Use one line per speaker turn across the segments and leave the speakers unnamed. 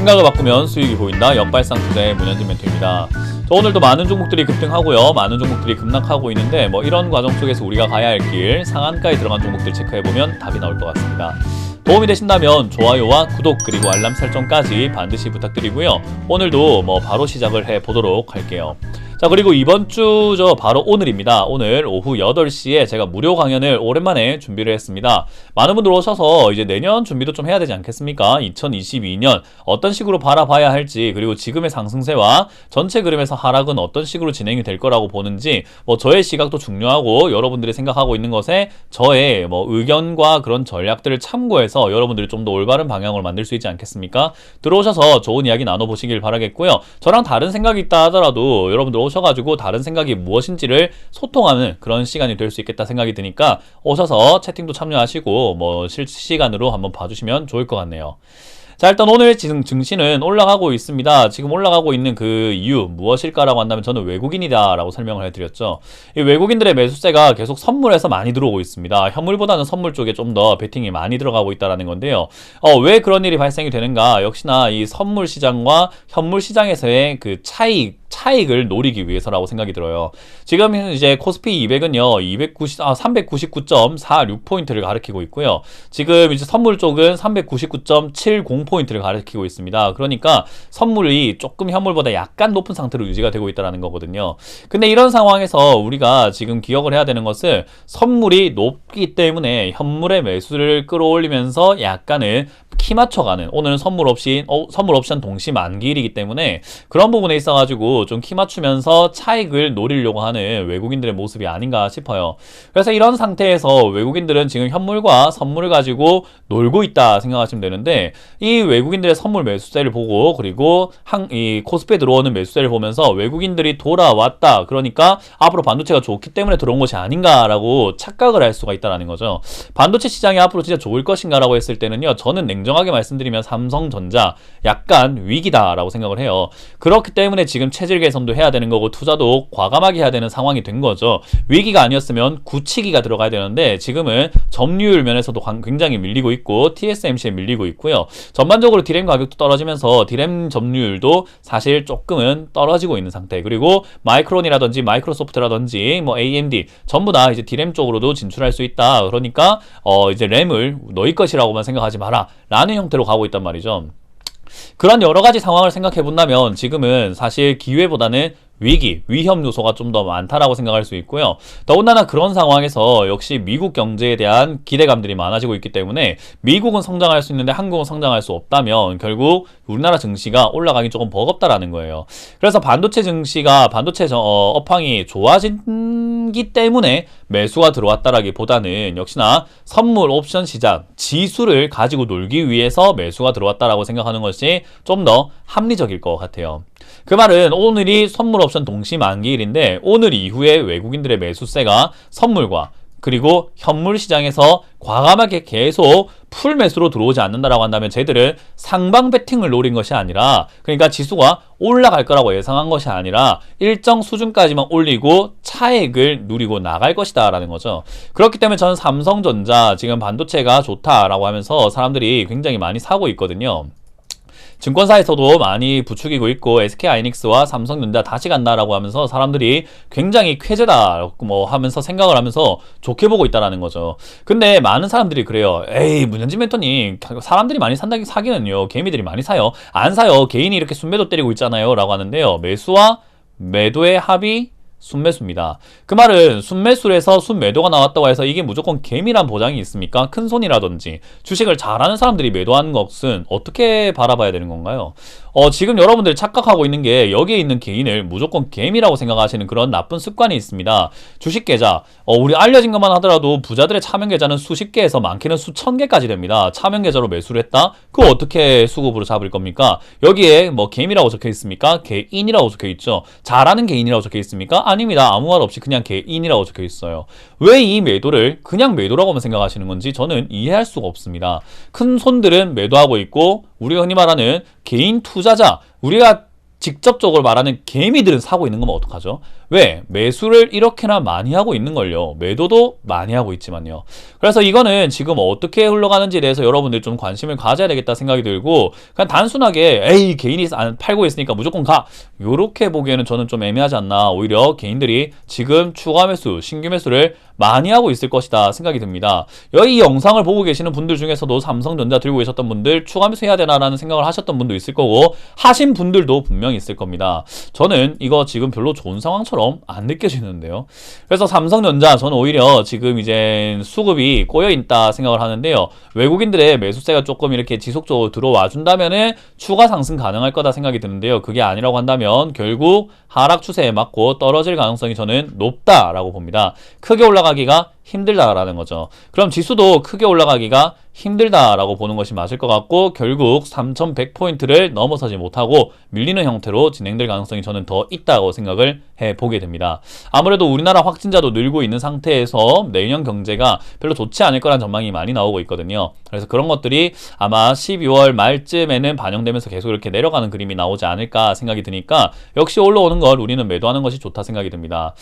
생각을 바꾸면 수익이 보인다. 역발상 투자의 문현진 멘토입니다. 오늘도 많은 종목들이 급등하고요. 많은 종목들이 급락하고 있는데 이런 과정 속에서 우리가 가야 할 길, 상한가에 들어간 종목들 체크해보면 답이 나올 것 같습니다. 도움이 되신다면 좋아요와 구독 그리고 알람 설정까지 반드시 부탁드리고요. 오늘도 바로 시작을 해보도록 할게요. 자, 그리고 이번 주 바로 오늘입니다. 오늘 오후 8시에 제가 무료 강연을 오랜만에 준비를 했습니다. 많은 분들 오셔서 이제 내년 준비도 좀 해야 되지 않겠습니까? 2022년 어떤 식으로 바라봐야 할지, 그리고 지금의 상승세와 전체 그림에서 하락은 어떤 식으로 진행이 될 거라고 보는지, 저의 시각도 중요하고 여러분들이 생각하고 있는 것에 저의 의견과 그런 전략들을 참고해서 여러분들이 좀 더 올바른 방향을 만들 수 있지 않겠습니까? 들어오셔서 좋은 이야기 나눠보시길 바라겠고요. 저랑 다른 생각이 있다 하더라도 여러분들 오셔가지고 다른 생각이 무엇인지를 소통하는 그런 시간이 될 수 있겠다 생각이 드니까 오셔서 채팅도 참여하시고 실시간으로 한번 봐주시면 좋을 것 같네요. 자, 일단 오늘 지금 증시는 올라가고 있습니다. 지금 올라가고 있는 그 이유 무엇일까라고 한다면 저는 외국인이다 라고 설명을 해드렸죠. 이 외국인들의 매수세가 계속 선물에서 많이 들어오고 있습니다. 현물보다는 선물 쪽에 좀 더 베팅이 많이 들어가고 있다는 건데요. 왜 그런 일이 발생이 되는가? 역시나 이 선물 시장과 현물 시장에서의 그 차익을 노리기 위해서라고 생각이 들어요. 지금 이제 코스피 200은요, 399.46포인트를 가리키고 있고요. 지금 이제 선물 쪽은 399.70포인트를 가리키고 있습니다. 그러니까 선물이 조금 현물보다 약간 높은 상태로 유지가 되고 있다는 거거든요. 근데 이런 상황에서 우리가 지금 기억을 해야 되는 것은 선물이 높기 때문에 현물의 매수를 끌어올리면서 약간은 키 맞춰가는, 오늘은 선물 옵션 동시 만기일이기 때문에 그런 부분에 있어가지고 좀 키 맞추면서 차익을 노리려고 하는 외국인들의 모습이 아닌가 싶어요. 그래서 이런 상태에서 외국인들은 지금 현물과 선물을 가지고 놀고 있다 생각하시면 되는데, 이 외국인들의 선물 매수세를 보고 그리고 이 코스피에 들어오는 매수세를 보면서 외국인들이 돌아왔다, 그러니까 앞으로 반도체가 좋기 때문에 들어온 것이 아닌가라고 착각을 할 수가 있다는 거죠. 반도체 시장이 앞으로 진짜 좋을 것인가라고 했을 때는요, 저는 냉정하게 말씀드리면 삼성전자 약간 위기다라고 생각을 해요. 그렇기 때문에 지금 체질 개선도 해야 되는 거고 투자도 과감하게 해야 되는 상황이 된 거죠. 위기가 아니었으면 굳히기가 들어가야 되는데 지금은 점유율 면에서도 굉장히 밀리고 있고 TSMC에 밀리고 있고요. 전반적으로 디램 가격도 떨어지면서 디램 점유율도 사실 조금은 떨어지고 있는 상태. 그리고 마이크론이라든지 마이크로소프트라든지 AMD 전부 다 이제 디램 쪽으로도 진출할 수 있다. 그러니까 이제 램을 너희 것이라고만 생각하지 마라 라는 형태로 가고 있단 말이죠. 그런 여러 가지 상황을 생각해 본다면 지금은 사실 기회보다는 위기, 위험 요소가 좀 더 많다라고 생각할 수 있고요. 더군다나 그런 상황에서 역시 미국 경제에 대한 기대감들이 많아지고 있기 때문에 미국은 성장할 수 있는데 한국은 성장할 수 없다면 결국 우리나라 증시가 올라가기 조금 버겁다라는 거예요. 그래서 반도체 증시가 반도체 업황이 좋아지기 때문에 매수가 들어왔다라기보다는 역시나 선물 옵션 시장, 지수를 가지고 놀기 위해서 매수가 들어왔다라고 생각하는 것이 좀 더 합리적일 것 같아요. 그 말은 오늘이 선물 옵션 동시 만기일인데 오늘 이후에 외국인들의 매수세가 선물과 그리고 현물 시장에서 과감하게 계속 풀 매수로 들어오지 않는다라고 한다면 쟤들은 상방 베팅을 노린 것이 아니라, 그러니까 지수가 올라갈 거라고 예상한 것이 아니라 일정 수준까지만 올리고 차익을 누리고 나갈 것이다 라는 거죠. 그렇기 때문에 저는 삼성전자 지금 반도체가 좋다라고 하면서 사람들이 굉장히 많이 사고 있거든요. 증권사에서도 많이 부추기고 있고 SK하이닉스와 삼성전자 다시 간다라고 하면서 사람들이 굉장히 쾌재다 하면서 생각을 하면서 좋게 보고 있다라는 거죠. 근데 많은 사람들이 그래요. 에이, 문현진 멘토님, 사람들이 많이 사기는요, 개미들이 많이 사요. 안 사요. 개인이 이렇게 순매도 때리고 있잖아요 라고 하는데요, 매수와 매도의 합이 순매수입니다. 그 말은 순매수에서 순매도가 나왔다고 해서 이게 무조건 개미란 보장이 있습니까? 큰손이라든지 주식을 잘하는 사람들이 매도하는 것은 어떻게 바라봐야 되는 건가요? 지금 여러분들이 착각하고 있는 게 여기에 있는 개인을 무조건 개미라고 생각하시는 그런 나쁜 습관이 있습니다. 주식 계좌, 우리 알려진 것만 하더라도 부자들의 차명 계좌는 수십 개에서 많게는 수천 개까지 됩니다. 차명 계좌로 매수를 했다? 그거 어떻게 수급으로 잡을 겁니까? 여기에 개미라고 적혀 있습니까? 개인이라고 적혀 있죠. 잘하는 개인이라고 적혀 있습니까? 아닙니다. 아무 말 없이 그냥 개인이라고 적혀 있어요. 왜 이 매도를 그냥 매도라고만 생각하시는 건지 저는 이해할 수가 없습니다. 큰 손들은 매도하고 있고 우리가 흔히 말하는 개인 투자자, 우리가 직접적으로 말하는 개미들은 사고 있는 거면 어떡하죠? 왜? 매수를 이렇게나 많이 하고 있는걸요. 매도도 많이 하고 있지만요. 그래서 이거는 지금 어떻게 흘러가는지에 대해서 여러분들 좀 관심을 가져야 되겠다 생각이 들고, 그냥 단순하게 에이 개인이 안 팔고 있으니까 무조건 가, 요렇게 보기에는 저는 좀 애매하지 않나. 오히려 개인들이 지금 추가 매수, 신규 매수를 많이 하고 있을 것이다 생각이 듭니다. 이 영상을 보고 계시는 분들 중에서도 삼성전자 들고 계셨던 분들 추가 매수 해야 되나라는 생각을 하셨던 분도 있을 거고, 하신 분들도 분명히 있을 겁니다. 저는 이거 지금 별로 좋은 상황처럼 안 느껴지는데요. 그래서 삼성전자 저는 오히려 지금 이제 수급이 꼬여있다 생각을 하는데요. 외국인들의 매수세가 조금 이렇게 지속적으로 들어와 준다면은 추가 상승 가능할 거다 생각이 드는데요. 그게 아니라고 한다면 결국 하락 추세에 맞고 떨어질 가능성이 저는 높다라고 봅니다. 크게 올라가기가 힘들다라는 거죠. 그럼 지수도 크게 올라가기가 힘들다라고 보는 것이 맞을 것 같고, 결국 3100포인트를 넘어서지 못하고 밀리는 형태로 진행될 가능성이 저는 더 있다고 생각을 해보게 됩니다. 아무래도 우리나라 확진자도 늘고 있는 상태에서 내년 경제가 별로 좋지 않을 거란 전망이 많이 나오고 있거든요. 그래서 그런 것들이 아마 12월 말쯤에는 반영되면서 계속 이렇게 내려가는 그림이 나오지 않을까 생각이 드니까, 역시 올라오는 걸 우리는 매도하는 것이 좋다 생각이 듭니다.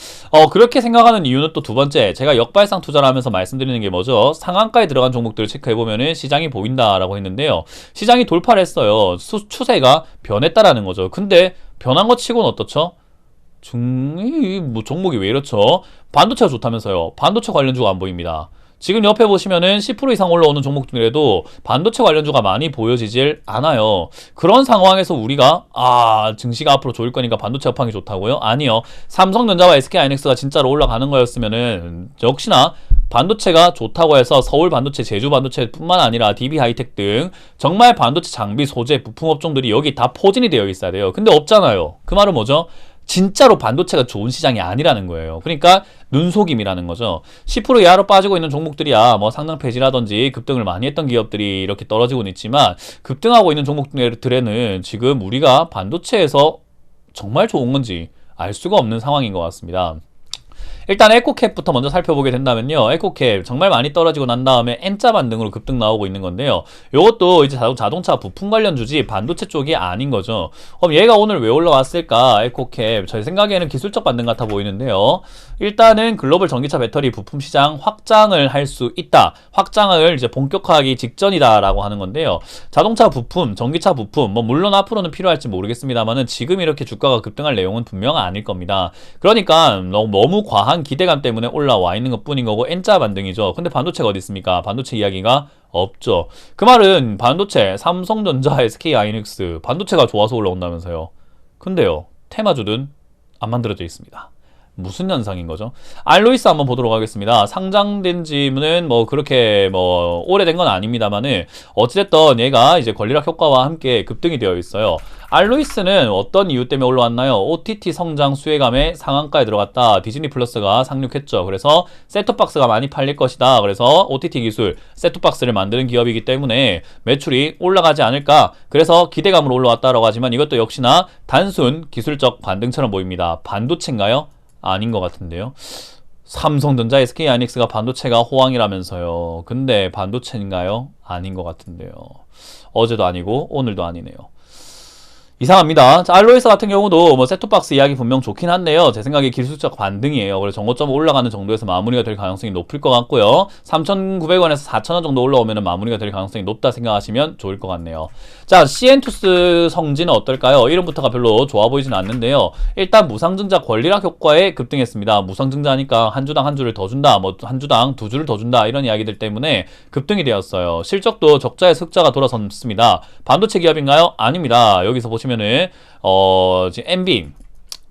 그렇게 생각하는 이유는 또 두 번째, 제가 역발상 투자를 하면서 말씀드리는 게 뭐죠? 상한가에 들어간 종목들을 체크해보면 시장이 보인다라고 했는데요. 시장이 돌파를 했어요. 추세가 변했다라는 거죠. 근데 변한 것 치고는 어떻죠? 종목이 왜 이렇죠? 반도체가 좋다면서요. 반도체 관련주가 안 보입니다. 지금 옆에 보시면은 10% 이상 올라오는 종목들에도 반도체 관련주가 많이 보여지질 않아요. 그런 상황에서 우리가 증시가 앞으로 좋을 거니까 반도체 업황이 좋다고요? 아니요. 삼성전자와 SK하이닉스가 진짜로 올라가는 거였으면은 역시나 반도체가 좋다고 해서 서울 반도체, 제주 반도체 뿐만 아니라 DB하이텍 등 정말 반도체 장비, 소재, 부품 업종들이 여기 다 포진이 되어 있어야 돼요. 근데 없잖아요. 그 말은 뭐죠? 진짜로 반도체가 좋은 시장이 아니라는 거예요. 그러니까 눈속임이라는 거죠. 10% 이하로 빠지고 있는 종목들이야 뭐 상장 폐지라든지 급등을 많이 했던 기업들이 이렇게 떨어지고는 있지만, 급등하고 있는 종목들에는 지금 우리가 반도체에서 정말 좋은 건지 알 수가 없는 상황인 것 같습니다. 일단 에코캡부터 먼저 살펴보게 된다면요. 에코캡 정말 많이 떨어지고 난 다음에 N자 반등으로 급등 나오고 있는 건데요. 이것도 이제 자동차 부품 관련주지 반도체 쪽이 아닌 거죠. 그럼 얘가 오늘 왜 올라왔을까? 에코캡 제 생각에는 기술적 반등 같아 보이는데요. 일단은 글로벌 전기차 배터리 부품 시장 확장을 할 수 있다. 확장을 이제 본격화하기 직전이다라고 하는 건데요. 자동차 부품, 전기차 부품, 뭐 물론 앞으로는 필요할지 모르겠습니다만은 지금 이렇게 주가가 급등할 내용은 분명 아닐 겁니다. 그러니까 너무 과한 기대감 때문에 올라와 있는 것 뿐인 거고 N자 반등이죠. 근데 반도체가 어디 있습니까? 반도체 이야기가 없죠. 그 말은 반도체, 삼성전자, SK하이닉스 반도체가 좋아서 올라온다면서요. 근데요, 테마주는 안 만들어져 있습니다. 무슨 현상인 거죠? 알로이스 한번 보도록 하겠습니다. 상장된 지는 뭐 그렇게 뭐 오래된 건 아닙니다만은 어찌됐든 얘가 이제 권리락 효과와 함께 급등이 되어 있어요. 알로이스는 어떤 이유 때문에 올라왔나요? OTT 성장 수혜감에 상한가에 들어갔다. 디즈니 플러스가 상륙했죠. 그래서 셋톱박스가 많이 팔릴 것이다. 그래서 OTT 기술, 셋톱박스를 만드는 기업이기 때문에 매출이 올라가지 않을까. 그래서 기대감으로 올라왔다라고 하지만 이것도 역시나 단순 기술적 반등처럼 보입니다. 반도체인가요? 아닌 것 같은데요. 삼성전자, SK하이닉스가 반도체가 호황이라면서요. 근데 반도체인가요? 아닌 것 같은데요. 어제도 아니고 오늘도 아니네요. 이상합니다. 자, 알로이스 같은 경우도 뭐 셋톱박스 이야기 분명 좋긴 한데요. 제 생각에 기술적 반등이에요. 그래서 정고점 올라가는 정도에서 마무리가 될 가능성이 높을 것 같고요. 3,900원에서 4,000원 정도 올라오면 마무리가 될 가능성이 높다 생각하시면 좋을 것 같네요. 자, CN투스 성지는 어떨까요? 이름부터가 별로 좋아 보이진 않는데요. 일단 무상증자 권리락 효과에 급등했습니다. 무상증자니까 한 주당 한 주를 더 준다, 뭐 한 주당 두 주를 더 준다, 이런 이야기들 때문에 급등이 되었어요. 실적도 적자에서 흑자가 돌아섰습니다. 반도체 기업인가요? 아닙니다. 여기서 보시면은 지금 MB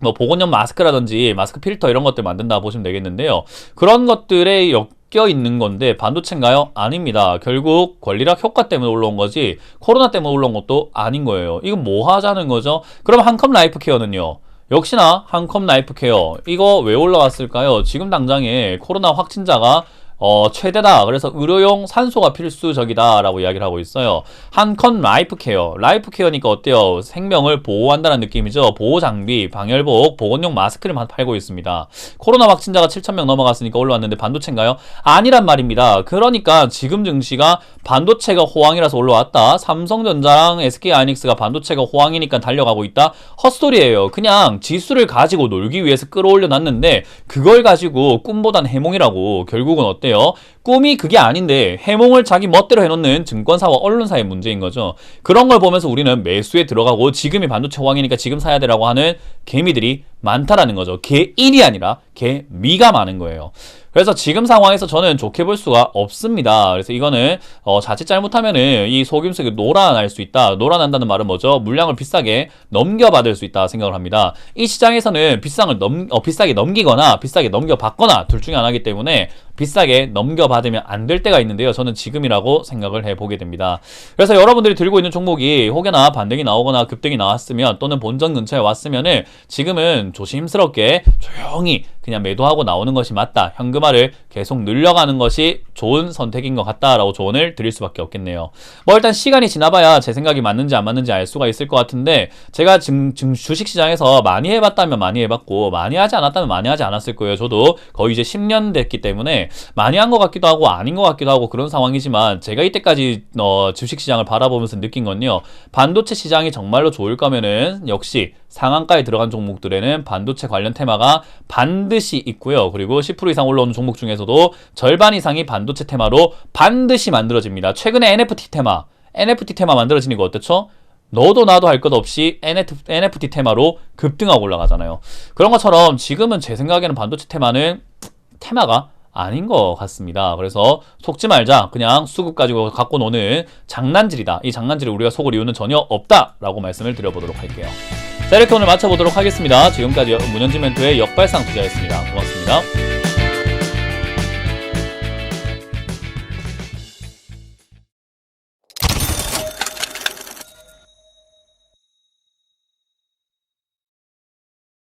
뭐 보건용 마스크라든지 마스크 필터 이런 것들 만든다 보시면 되겠는데요. 그런 것들에 엮여 있는 건데 반도체인가요? 아닙니다. 결국 권리락 효과 때문에 올라온 거지 코로나 때문에 올라온 것도 아닌 거예요. 이건 뭐 하자는 거죠? 그럼 한컴 라이프케어는요? 역시나 한컴 라이프케어 이거 왜 올라왔을까요? 지금 당장에 코로나 확진자가 최대다. 그래서 의료용 산소가 필수적이다라고 이야기를 하고 있어요. 한컨 라이프케어. 라이프케어니까 어때요? 생명을 보호한다는 느낌이죠. 보호장비, 방열복, 보건용 마스크를 팔고 있습니다. 코로나 확진자가 7,000명 넘어갔으니까 올라왔는데 반도체인가요? 아니란 말입니다. 그러니까 지금 증시가 반도체가 호황이라서 올라왔다. 삼성전자랑 SK하이닉스가 반도체가 호황이니까 달려가고 있다. 헛소리예요. 그냥 지수를 가지고 놀기 위해서 끌어올려 놨는데 그걸 가지고 꿈보단 해몽이라고. 결국은 어때요? 꿈이 그게 아닌데 해몽을 자기 멋대로 해놓는 증권사와 언론사의 문제인 거죠. 그런 걸 보면서 우리는 매수에 들어가고 지금이 반도체 호황이니까 지금 사야 되라고 하는 개미들이 많다라는 거죠. 개일이 아니라 개미가 많은 거예요. 그래서 지금 상황에서 저는 좋게 볼 수가 없습니다. 그래서 이거는 자칫 잘못하면은 이 속임수가 놀아날 수 있다. 놀아난다는 말은 뭐죠? 물량을 비싸게 넘겨받을 수 있다 생각을 합니다. 이 시장에서는 비싸게 넘기거나 비싸게 넘겨받거나 둘 중에 하나이기 때문에 비싸게 넘겨받으면 안 될 때가 있는데요. 저는 지금이라고 생각을 해보게 됩니다. 그래서 여러분들이 들고 있는 종목이 혹여나 반등이 나오거나 급등이 나왔으면 또는 본전 근처에 왔으면은 지금은 조심스럽게 조용히 그냥 매도하고 나오는 것이 맞다. 현금화를 계속 늘려가는 것이 좋은 선택인 것 같다라고 조언을 드릴 수밖에 없겠네요. 뭐 일단 시간이 지나봐야 제 생각이 맞는지 안 맞는지 알 수가 있을 것 같은데 제가 지금 주식시장에서 많이 해봤다면 많이 해봤고 많이 하지 않았다면 많이 하지 않았을 거예요. 저도 거의 이제 10년 됐기 때문에 많이 한 것 같기도 하고 아닌 것 같기도 하고 그런 상황이지만 제가 이때까지 주식시장을 바라보면서 느낀 건요. 반도체 시장이 정말로 좋을 거면은 역시 상한가에 들어간 종목들에는 반도체 관련 테마가 반드시 있고요. 그리고 10% 이상 올라오는 종목 중에서도 절반 이상이 반도체 테마로 반드시 만들어집니다. 최근에 NFT 테마 만들어지는 거 어떻죠? 너도 나도 할 것 없이 NFT 테마로 급등하고 올라가잖아요. 그런 것처럼 지금은 제 생각에는 반도체 테마는 테마가 아닌 것 같습니다. 그래서 속지 말자. 그냥 수급 가지고 갖고 노는 장난질이다. 이 장난질에 우리가 속을 이유는 전혀 없다라고 말씀을 드려보도록 할게요. 자, 이렇게 오늘 마쳐보도록 하겠습니다. 지금까지 문현진 멘토의 역발상 투자였습니다. 고맙습니다.